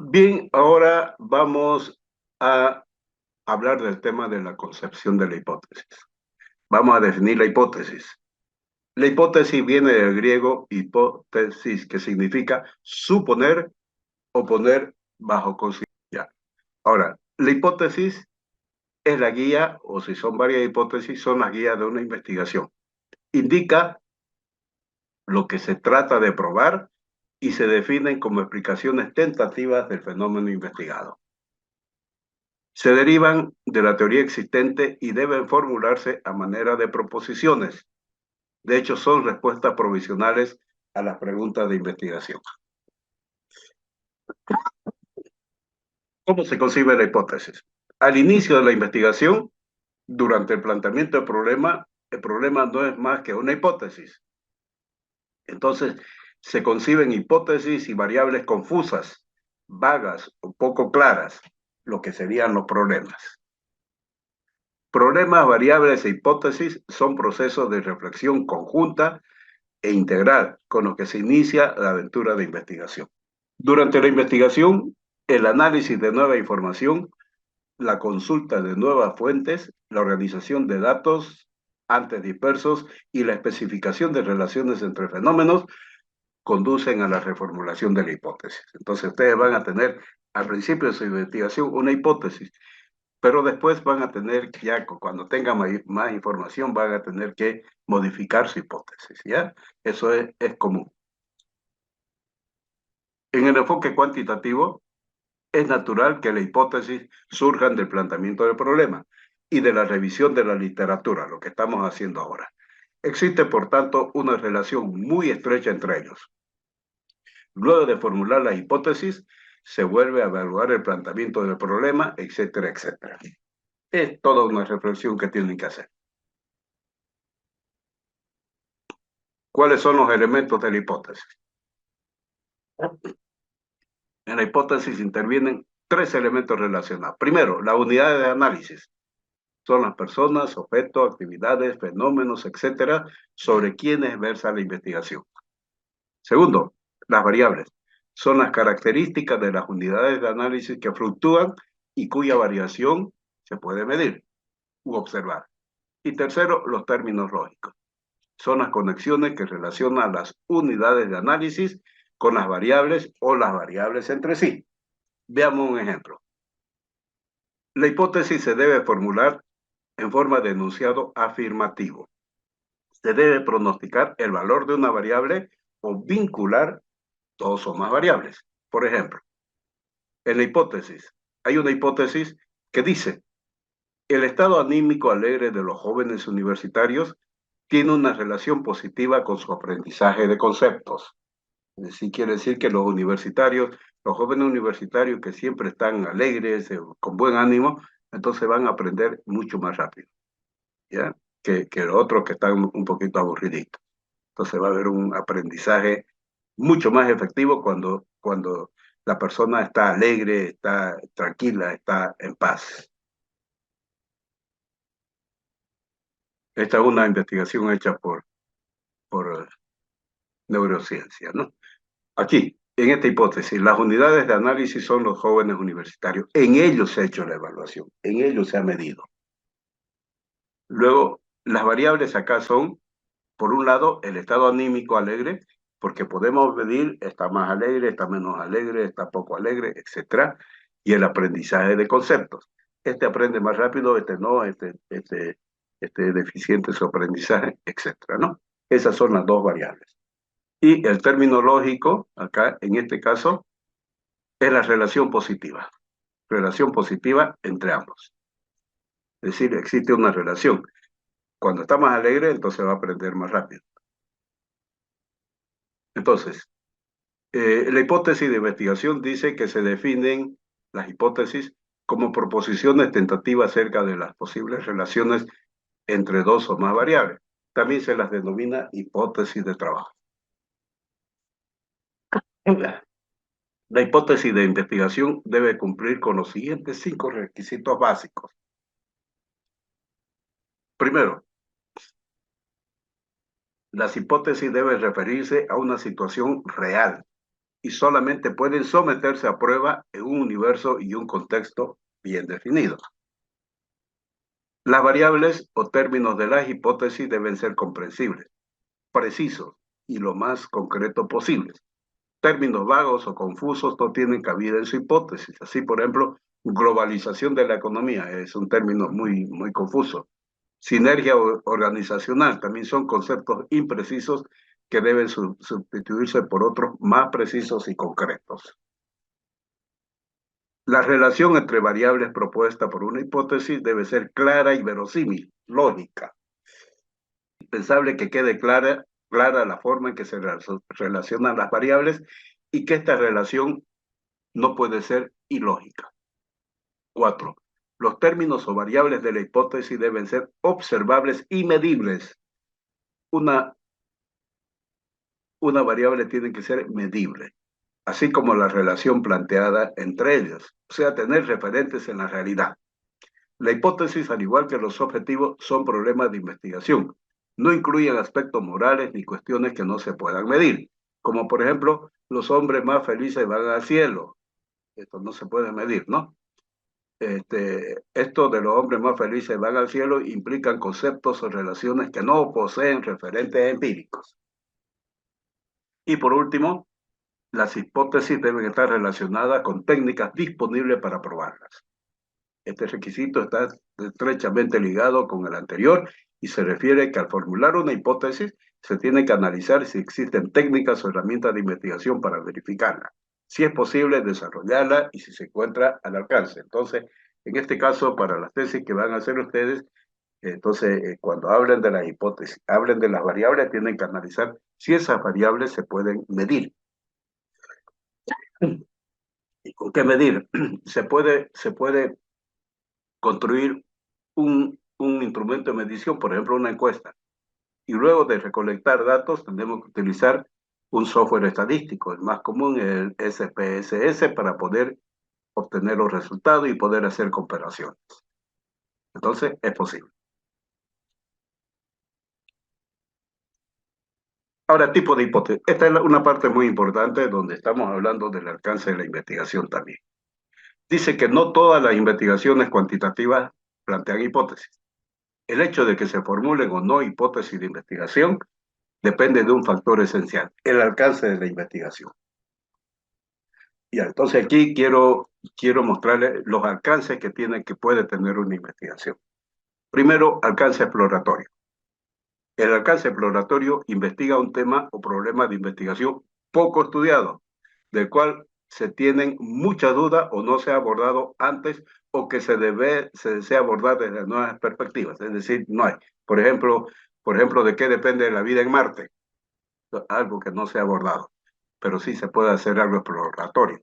Bien, ahora vamos a hablar del tema de la concepción de la hipótesis. Vamos a definir la hipótesis. La hipótesis viene del griego hipótesis, que significa suponer o poner bajo consideración. Ahora, la hipótesis es la guía, o si son varias hipótesis, son las guías de una investigación. Indica lo que se trata de probar y se definen como explicaciones tentativas del fenómeno investigado. Se derivan de la teoría existente y deben formularse a manera de proposiciones. De hecho, son respuestas provisionales a las preguntas de investigación. ¿Cómo se concibe la hipótesis? Al inicio de la investigación, durante el planteamiento del problema, el problema no es más que una hipótesis. Entonces, se conciben hipótesis y variables confusas, vagas o poco claras, lo que serían los problemas. Problemas, variables e hipótesis son procesos de reflexión conjunta e integral con los que se inicia la aventura de investigación. Durante la investigación, el análisis de nueva información, la consulta de nuevas fuentes, la organización de datos antes dispersos y la especificación de relaciones entre fenómenos conducen a la reformulación de la hipótesis. Entonces ustedes van a tener al principio de su investigación una hipótesis, pero después van a tener, ya cuando tengan más información, van a tener que modificar su hipótesis, ¿ya? Eso es común. En el enfoque cuantitativo, es natural que las hipótesis surjan del planteamiento del problema y de la revisión de la literatura, lo que estamos haciendo ahora. Existe, por tanto, una relación muy estrecha entre ellos. Luego de formular la hipótesis, se vuelve a evaluar el planteamiento del problema, etcétera, etcétera. Es toda una reflexión que tienen que hacer. ¿Cuáles son los elementos de la hipótesis? En la hipótesis intervienen tres elementos relacionados. Primero, la unidad de análisis. Son las personas, objetos, actividades, fenómenos, etcétera, sobre quienes versa la investigación. Segundo, las variables. Son las características de las unidades de análisis que fluctúan y cuya variación se puede medir u observar. Y tercero, los términos lógicos. Son las conexiones que relacionan las unidades de análisis con las variables o las variables entre sí. Veamos un ejemplo. La hipótesis se debe formular en forma de enunciado afirmativo. Se debe pronosticar el valor de una variable o vincular dos o más variables. Por ejemplo, en la hipótesis, hay una hipótesis que dice, el estado anímico alegre de los jóvenes universitarios tiene una relación positiva con su aprendizaje de conceptos. Sí quiere decir que los universitarios, los jóvenes universitarios que siempre están alegres, con buen ánimo, entonces van a aprender mucho más rápido, ¿ya? Que los otros que están un poquito aburriditos. Entonces va a haber un aprendizaje mucho más efectivo cuando la persona está alegre, está tranquila, está en paz. Esta es una investigación hecha por neurociencia, ¿no? Aquí, en esta hipótesis, las unidades de análisis son los jóvenes universitarios. En ellos se ha hecho la evaluación, en ellos se ha medido. Luego, las variables acá son, por un lado, el estado anímico alegre, porque podemos medir, está más alegre, está menos alegre, está poco alegre, etc. Y el aprendizaje de conceptos. Este aprende más rápido, este no, este es deficiente en su aprendizaje, etc. ¿no? Esas son las dos variables. Y el término lógico, acá en este caso, es la relación positiva. Relación positiva entre ambos. Es decir, existe una relación. Cuando está más alegre, entonces va a aprender más rápido. Entonces, la hipótesis de investigación dice que se definen las hipótesis como proposiciones tentativas acerca de las posibles relaciones entre dos o más variables. También se las denomina hipótesis de trabajo. La hipótesis de investigación debe cumplir con los siguientes 5 requisitos básicos. Primero, las hipótesis deben referirse a una situación real y solamente pueden someterse a prueba en un universo y un contexto bien definidos. Las variables o términos de las hipótesis deben ser comprensibles, precisos y lo más concreto posible. Términos vagos o confusos no tienen cabida en su hipótesis. Así, por ejemplo, globalización de la economía es un término muy confuso. Sinergia organizacional también son conceptos imprecisos que deben sustituirse por otros más precisos y concretos. La relación entre variables propuesta por una hipótesis debe ser clara y verosímil, lógica. Es indispensable que quede clara la forma en que se relacionan las variables y que esta relación no puede ser ilógica. 4. Los términos o variables de la hipótesis deben ser observables y medibles. Una variable tiene que ser medible, así como la relación planteada entre ellos, o sea, tener referentes en la realidad. La hipótesis, al igual que los objetivos, son problemas de investigación. No incluyen aspectos morales ni cuestiones que no se puedan medir, como por ejemplo, los hombres más felices van al cielo. Esto no se puede medir, ¿no? Esto de los hombres más felices van al cielo implican conceptos o relaciones que no poseen referentes empíricos. Y por último, las hipótesis deben estar relacionadas con técnicas disponibles para probarlas. Este requisito está estrechamente ligado con el anterior y se refiere que al formular una hipótesis se tiene que analizar si existen técnicas o herramientas de investigación para verificarla, si es posible desarrollarla y si se encuentra al alcance. Entonces, en este caso, para las tesis que van a hacer ustedes, entonces, cuando hablen de las hipótesis, hablen de las variables, tienen que analizar si esas variables se pueden medir. ¿Y con qué medir? Se puede construir un instrumento de medición, por ejemplo, una encuesta. Y luego de recolectar datos, tenemos que utilizar un software estadístico, el más común, el SPSS, para poder obtener los resultados y poder hacer comparaciones. Entonces, es posible. Ahora, tipo de hipótesis. Esta es una parte muy importante donde estamos hablando del alcance de la investigación también. Dice que no todas las investigaciones cuantitativas plantean hipótesis. El hecho de que se formulen o no hipótesis de investigación depende de un factor esencial, el alcance de la investigación. Y entonces aquí quiero mostrarles los alcances que puede tener una investigación. Primero, alcance exploratorio. El alcance exploratorio investiga un tema o problema de investigación poco estudiado, del cual se tienen muchas dudas o no se ha abordado antes o que se desea abordar desde nuevas perspectivas. Es decir, no hay. Por ejemplo, ¿de qué depende la vida en Marte? Algo que no se ha abordado, pero sí se puede hacer algo exploratorio.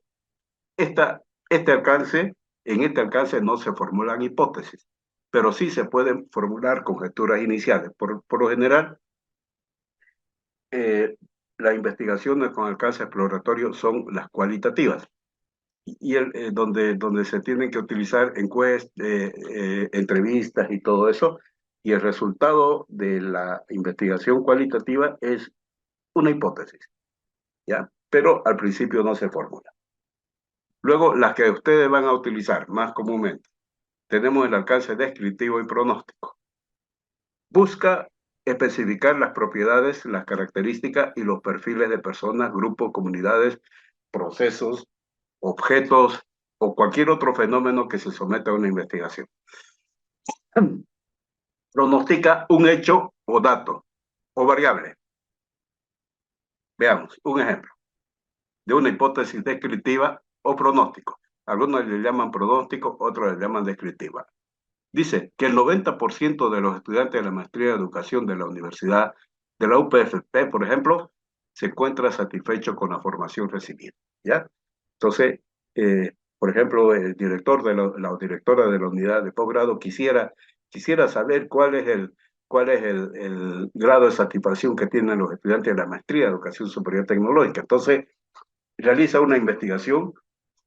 En este alcance no se formulan hipótesis, pero sí se pueden formular conjeturas iniciales. Por lo general, eh, las investigaciones con alcance exploratorio son las cualitativas, donde se tienen que utilizar encuestas, entrevistas y todo eso, y el resultado de la investigación cualitativa es una hipótesis, ¿ya? Pero al principio no se formula. Luego, las que ustedes van a utilizar más comúnmente, tenemos el alcance descriptivo y pronóstico. Busca especificar las propiedades, las características y los perfiles de personas, grupos, comunidades, procesos, objetos o cualquier otro fenómeno que se someta a una investigación. Pronostica un hecho o dato o variable. Veamos un ejemplo de una hipótesis descriptiva o pronóstico. Algunos le llaman pronóstico, otros le llaman descriptiva. Dice que el 90% de los estudiantes de la maestría de educación de la Universidad de la UPFP, por ejemplo, se encuentra satisfecho con la formación recibida, ¿ya? Entonces, por ejemplo, el director la directora de la unidad de posgrado quisiera saber cuál es el grado de satisfacción que tienen los estudiantes de la maestría de educación superior tecnológica. Entonces, realiza una investigación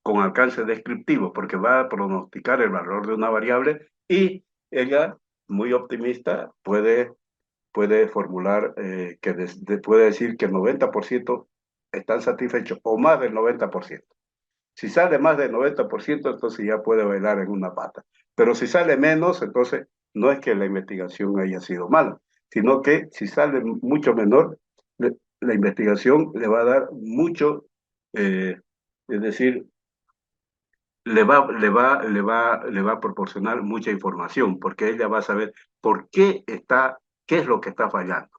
con alcance descriptivo, porque va a pronosticar el valor de una variable y ella, muy optimista, puede formular, puede decir que el 90% están satisfechos, o más del 90%. Si sale más del 90%, entonces ya puede bailar en una pata. Pero si sale menos, entonces no es que la investigación haya sido mala, sino que si sale mucho menor, la investigación le va a dar mucho, es decir, le va a proporcionar mucha información, porque ella va a saber por qué está, qué es lo que está fallando.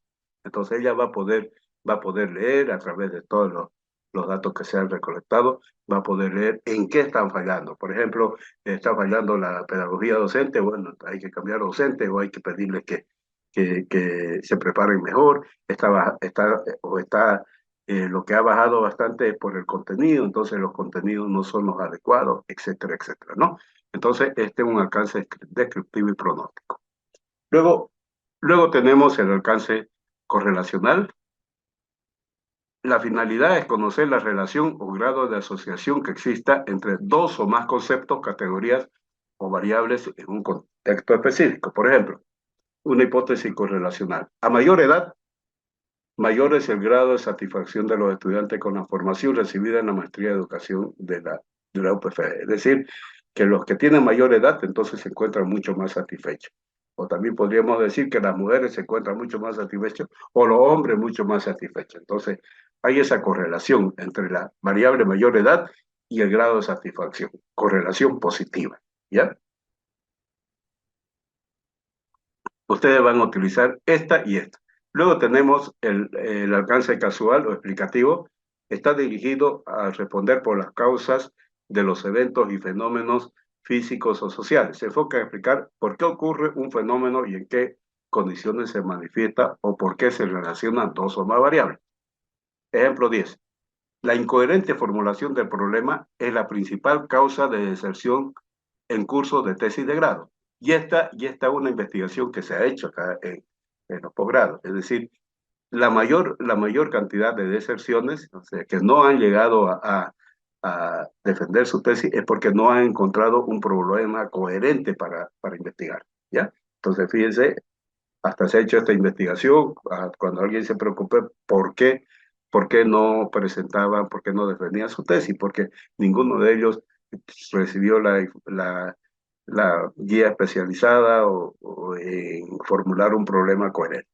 Entonces ella va a poder leer a través de todos los datos que se han recolectado, va a poder leer en qué están fallando. Por ejemplo, está fallando la pedagogía docente, bueno, hay que cambiar docente o hay que pedirles que se preparen mejor, o está lo que ha bajado bastante es por el contenido, entonces los contenidos no son los adecuados, etcétera, etcétera, ¿no? Entonces, este es un alcance descriptivo y pronóstico. Luego, luego tenemos el alcance correlacional. La finalidad es conocer la relación o grado de asociación que exista entre dos o más conceptos, categorías o variables en un contexto específico. Por ejemplo, una hipótesis correlacional. A mayor edad, mayor es el grado de satisfacción de los estudiantes con la formación recibida en la maestría de educación de la UPF. Es decir, que los que tienen mayor edad entonces se encuentran mucho más satisfechos. O también podríamos decir que las mujeres se encuentran mucho más satisfechos o los hombres mucho más satisfechos. Entonces, hay esa correlación entre la variable mayor edad y el grado de satisfacción. Correlación positiva. ¿Ya? Ustedes van a utilizar esta y esta. Luego tenemos el alcance casual o explicativo. Está dirigido a responder por las causas de los eventos y fenómenos físicos o sociales. Se enfoca en explicar por qué ocurre un fenómeno y en qué condiciones se manifiesta o por qué se relacionan dos o más variables. Ejemplo 10. La incoherente formulación del problema es la principal causa de deserción en curso de tesis de grado. Y esta es una investigación que se ha hecho acá en los posgrados. Es decir, la mayor cantidad de deserciones, o sea, que no han llegado a defender su tesis, es porque no han encontrado un problema coherente para investigar. ¿Ya? Entonces, fíjense, hasta se ha hecho esta investigación, cuando alguien se preocupe por qué no presentaban, por qué no defendían su tesis, porque ninguno de ellos recibió la guía especializada o en formular un problema coherente.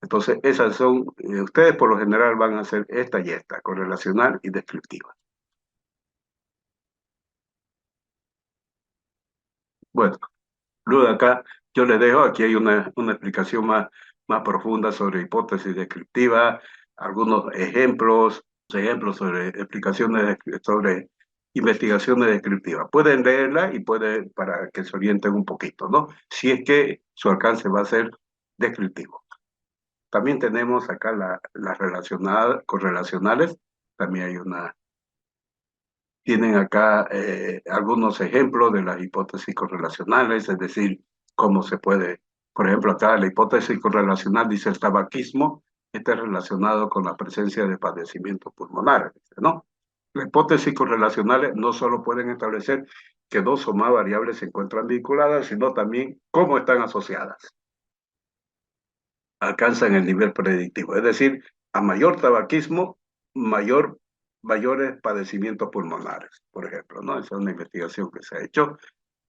Entonces, esas son, ustedes por lo general van a hacer esta y esta, correlacional y descriptiva. Bueno, luego de acá yo les dejo, aquí hay una explicación más profunda sobre hipótesis descriptiva, algunos ejemplos sobre explicaciones sobre investigaciones descriptivas. Pueden leerla y pueden, para que se orienten un poquito, ¿no? Si es que su alcance va a ser descriptivo. También tenemos acá las correlacionales, también hay tienen acá algunos ejemplos de las hipótesis correlacionales, es decir, cómo se puede, por ejemplo, acá la hipótesis correlacional dice el tabaquismo está relacionado con la presencia de padecimientos pulmonares, ¿no? Las hipótesis correlacionales no solo pueden establecer que dos o más variables se encuentran vinculadas, sino también cómo están asociadas. Alcanzan el nivel predictivo, es decir, a mayor tabaquismo, mayores padecimientos pulmonares, por ejemplo, ¿no? Esa es una investigación que se ha hecho.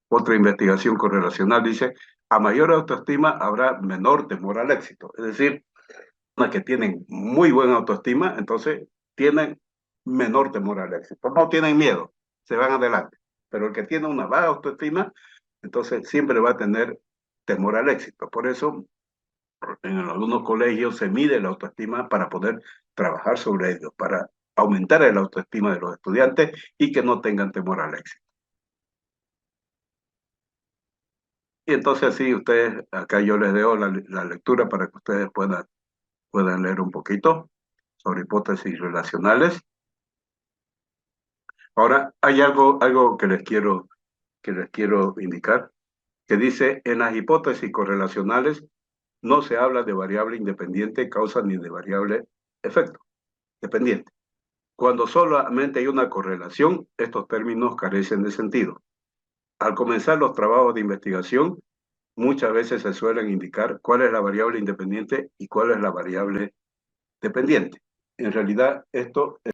Otra investigación correlacional dice, a mayor autoestima habrá menor temor al éxito, es decir, las que tienen muy buena autoestima, entonces tienen menor temor al éxito, no tienen miedo, se van adelante, pero el que tiene una baja autoestima, entonces siempre va a tener temor al éxito. Por eso en algunos colegios se mide la autoestima para poder trabajar sobre ello, para aumentar la autoestima de los estudiantes y que no tengan temor al éxito. Y entonces sí, ustedes, acá yo les dejo la lectura para que ustedes puedan leer un poquito sobre hipótesis relacionales. Ahora, hay algo que les quiero indicar, que dice, en las hipótesis correlacionales no se habla de variable independiente causa ni de variable efecto dependiente. Cuando solamente hay una correlación, estos términos carecen de sentido. Al comenzar los trabajos de investigación, muchas veces se suelen indicar cuál es la variable independiente y cuál es la variable dependiente. en realidad esto